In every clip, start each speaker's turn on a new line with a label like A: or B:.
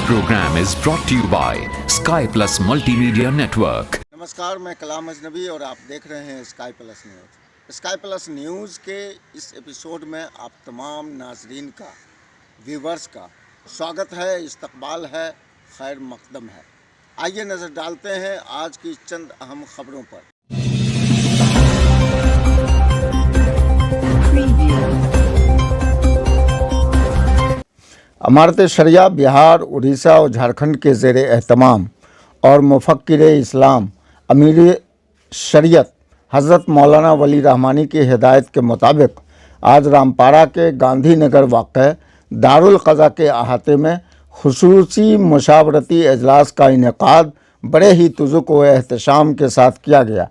A: program is brought to you by Sky Plus Multimedia Network.
B: नमस्कार, मैं कलाम अजनबी और आप देख रहे हैं sky plus news. Sky plus news के इस एपिसोड में आप तमाम नाजरीन का, व्यूवर्स का स्वागत है, इस्तकबाल है, खैर मकदम है। आइए नज़र डालते हैं आज की चंद अहम खबरों पर। अमारत शरिया बिहार, उड़ीसा और झारखंड के ज़ेर एहतमाम और मुफक्किर इस्लाम अमीर शरीयत हज़रत मौलाना वली रहमानी की हिदायत के मुताबिक आज रामपारा के गांधी नगर वाक़ दारुल क़ज़ा के अहाते में खुसूसी मुशावरती इजलास का इनेकाद बड़े ही तुज़ुक व एहतशाम के साथ किया गया।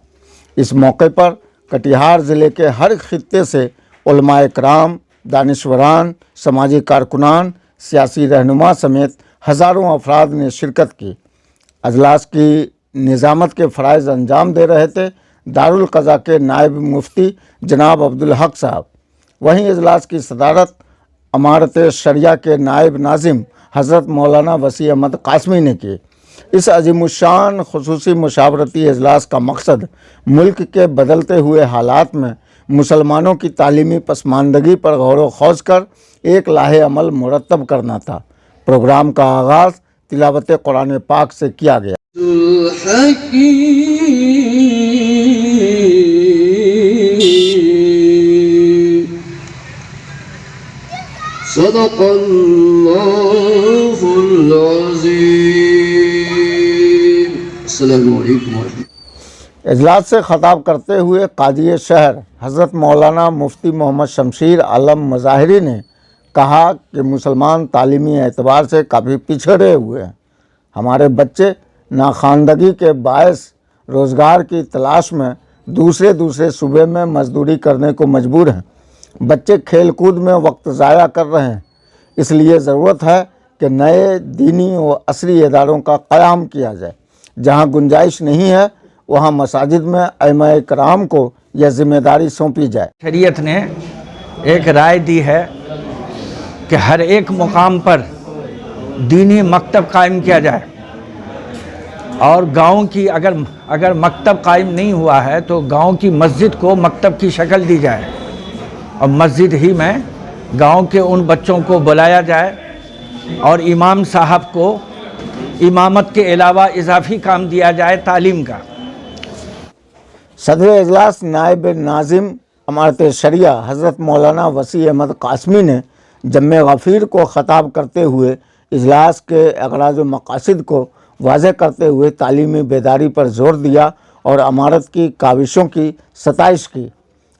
B: इस मौके पर कटिहार ज़िले के हर खित्ते से उलमाए कराम, दानिशवरान, समाजी कारकुनान, सियासी रहनुमा समेत हज़ारों अफराद ने शिरकत की। अजलास की निज़ामत के फ़राइज़ अंजाम दे रहे थे दारुल क़ज़ा के नायब मुफ्ती जनाब अब्दुल हक साहब। वहीं इजलास की सदारत अमारत शरिया के नायब नाज़िम हज़रत मौलाना वसी अहमद कासमी ने की। इस अज़ीमुश्शान खुसूसी मुशावरती इजलास का मकसद मुल्क के बदलते हुए हालात में मुसलमानों की तालीमी पसमानदगी पर गौर व खौज कर एक लाहे अमल मुरतब करना था। प्रोग्राम का आगाज़ तिलावत कुरान पाक से किया गया। इजलास से खताब करते हुए काजी शहर हज़रत मौलाना मुफ्ती मोहम्मद शमशीर आलम मज़ाहिरी ने कहा कि मुसलमान तालीमी एतबार से काफ़ी पिछड़े हुए हैं। हमारे बच्चे नाखानदगी के बायस रोज़गार की तलाश में दूसरे सूबे में मजदूरी करने को मजबूर हैं। बच्चे खेल कूद में वक्त ज़ाया कर रहे हैं। इसलिए ज़रूरत है कि नए दीनी व असरी इदारों का क़याम किया जाए। जहाँ गुंजाइश नहीं है वहाँ मसाजिद में अइम्मा कराम को यह जिम्मेदारी सौंपी जाए।
C: शरीयत ने एक राय दी है कि हर एक मुकाम पर दीनी मकतब कायम किया जाए और गांव की अगर मकतब कायम नहीं हुआ है तो गांव की मस्जिद को मकतब की शक्ल दी जाए और मस्जिद ही में गांव के उन बच्चों को बुलाया जाए और इमाम साहब को इमामत के अलावा इजाफी काम दिया जाए तालीम का।
B: सदर इजलास नायब नाज़िम अमारत शरिया हज़रत मौलाना वसी अहमद कासमी ने जम्मे गफ़ीर को ख़ताब करते हुए इजलास के अग़राज़ व मक़ासिद को वाज़ेह करते हुए तालीमी बेदारी पर ज़ोर दिया और अमारत की काविशों की सताइश की।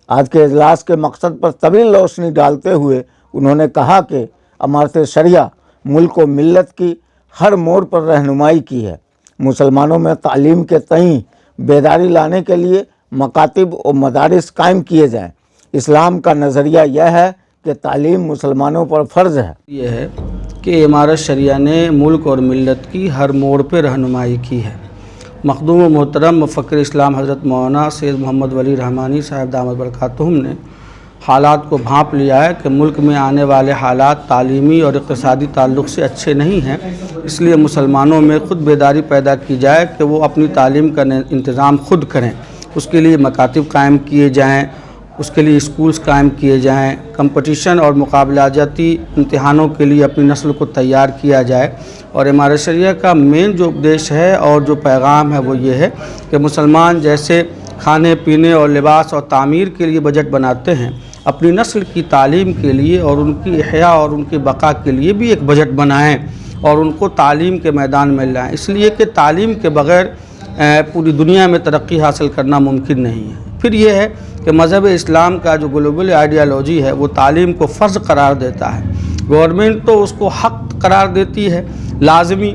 B: आज के इजलास के मकसद पर तवील रोशनी डालते हुए उन्होंने कहा कि अमारत शरिया मुल्क व मिल्लत की हर मोड़ पर रहनुमाई की है। मुसलमानों में तालीम के तईं बेदारी लाने के लिए मकातिब और मदारिस कायम किए जाएँ। इस्लाम का नज़रिया यह है कि तालीम मुसलमानों पर फ़र्ज़ है।
D: यह है कि इमारत शरिया ने मुल्क और मिल्लत की हर मोड़ पर रहनुमाई की है। मखदूम व मोहतरम मुफक्किर इस्लाम हज़रत मौलाना सैयद मोहम्मद वली रहमानी साहब दामद बरकातुहुम ने हालात को भांप लिया है कि मुल्क में आने वाले हालात तालीमी और इक़्तिसादी ताल्लुक़ से अच्छे नहीं हैं। इसलिए मुसलमानों में ख़ुद बेदारी पैदा की जाए कि वो अपनी तालीम का इंतज़ाम ख़ुद करें। उसके लिए मकातिब कायम किए जाएँ, उसके लिए स्कूल्स कायम किए जाएँ, कंपटीशन और मुकाबलाजाती इम्तिहानों के लिए अपनी नस्ल को तैयार किया जाए। और इमारत शरिया का मेन जो उपदेश है और जो पैगाम है वो ये है कि मुसलमान जैसे खाने पीने और लिबास और तामीर के लिए बजट बनाते हैं, अपनी नस्ल की तालीम के लिए और उनकी इहया और उनकी बका के लिए भी एक बजट बनाएं और उनको तालीम के मैदान में लाएं। इसलिए कि तालीम के बग़ैर पूरी दुनिया में तरक्की हासिल करना मुमकिन नहीं है। फिर यह है कि मज़हब इस्लाम का जो ग्लोबल आइडियालॉजी है वो तालीम को फ़र्ज़ करार देता है। गवर्नमेंट तो उसको हक़ करार देती है, लाजमी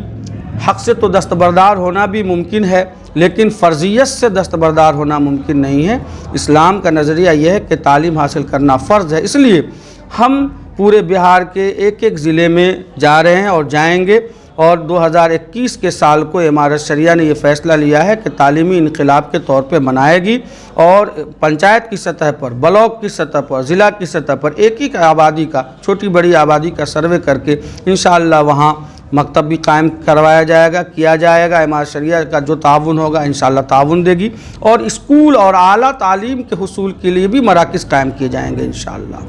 D: हक़ से तो दस्तबरदार होना भी मुमकिन है लेकिन फ़र्ज़ियत से दस्तबरदार होना मुमकिन नहीं है। इस्लाम का नज़रिया यह है कि तालीम हासिल करना फ़र्ज़ है। इसलिए हम पूरे बिहार के एक ज़िले में जा रहे हैं और जाएंगे और 2021 के साल को इमारत शरिया ने यह फ़ैसला लिया है कि तालीमी इनक़िलाब के तौर पे मनाएगी और पंचायत की सतह पर, ब्लॉक की सतह पर, ज़िला की सतह पर एक आबादी का, छोटी बड़ी आबादी का सर्वे करके इंशाअल्लाह वहाँ مکتب بھی قائم کروایا جائے گا، کیا جائے گا، امارت شریعہ کا جو تعاون ہوگا انشاءاللہ تعاون دے گی، اور اسکول اور اعلیٰ تعلیم کے حصول کے لیے بھی مراکز قائم کیے جائیں گے انشاءاللہ۔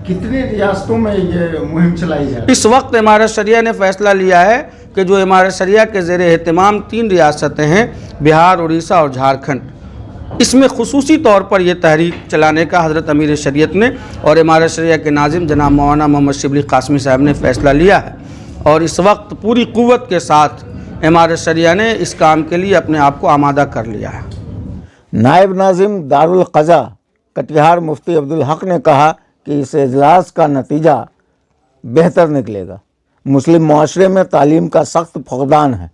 B: کتنی ریاستوں میں یہ مہم چلائی جائے؟
D: اس وقت امارت شریعہ نے فیصلہ لیا ہے کہ جو امارت شریعہ کے زیر اہتمام 3 ریاستیں ہیں، بہار، اڑیسہ اور جھارکھنڈ، اس میں خصوصی طور پر یہ تحریک چلانے کا حضرت امیر شریعت نے اور امارت شریعہ کے ناظم جناب مولانا محمد شبلی قاسمی صاحب نے فیصلہ لیا ہے، اور اس وقت پوری قوت کے ساتھ امارت شریعہ نے اس کام کے لیے اپنے آپ کو آمادہ کر لیا ہے۔
B: نائب ناظم دارالقضا کٹیہار مفتی عبدالحق نے کہا کہ اس اجلاس کا نتیجہ بہتر نکلے گا۔ مسلم معاشرے میں تعلیم کا سخت فقدان ہے۔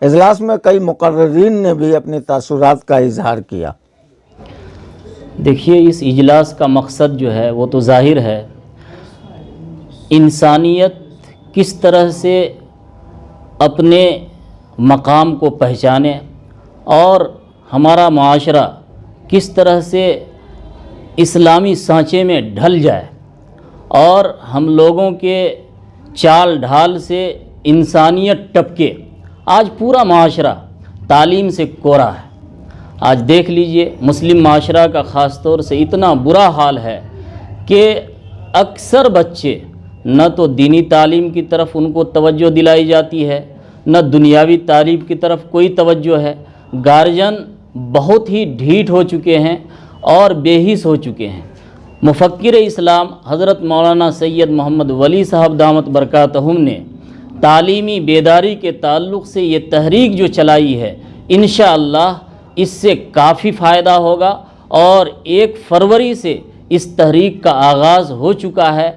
B: اجلاس میں کئی مقررین نے بھی اپنے تاثرات کا اظہار کیا۔
E: دیکھیے، اس اجلاس کا مقصد جو ہے وہ تو ظاہر ہے، انسانیت کس طرح سے اپنے مقام کو پہچانے اور ہمارا معاشرہ کس طرح سے اسلامی سانچے میں ڈھل جائے، اور ہم لوگوں کے چال ڈھال سے انسانیت ٹپکے۔ آج پورا معاشرہ تعلیم سے کورا ہے۔ آج دیکھ لیجئے، مسلم معاشرہ کا خاص طور سے اتنا برا حال ہے کہ اکثر بچے نہ تو دینی تعلیم کی طرف ان کو توجہ دلائی جاتی ہے، نہ دنیاوی تعلیم کی طرف کوئی توجہ ہے۔ گارجن بہت ہی ڈھیٹ ہو چکے ہیں اور بے حس ہو چکے ہیں۔ مفکر اسلام حضرت مولانا سید محمد ولی صاحب دامت برکاتہم نے تعلیمی بیداری کے تعلق سے یہ تحریک جو چلائی ہے، انشاءاللہ اس سے کافی فائدہ ہوگا، اور 1 فروری سے اس تحریک کا آغاز ہو چکا ہے۔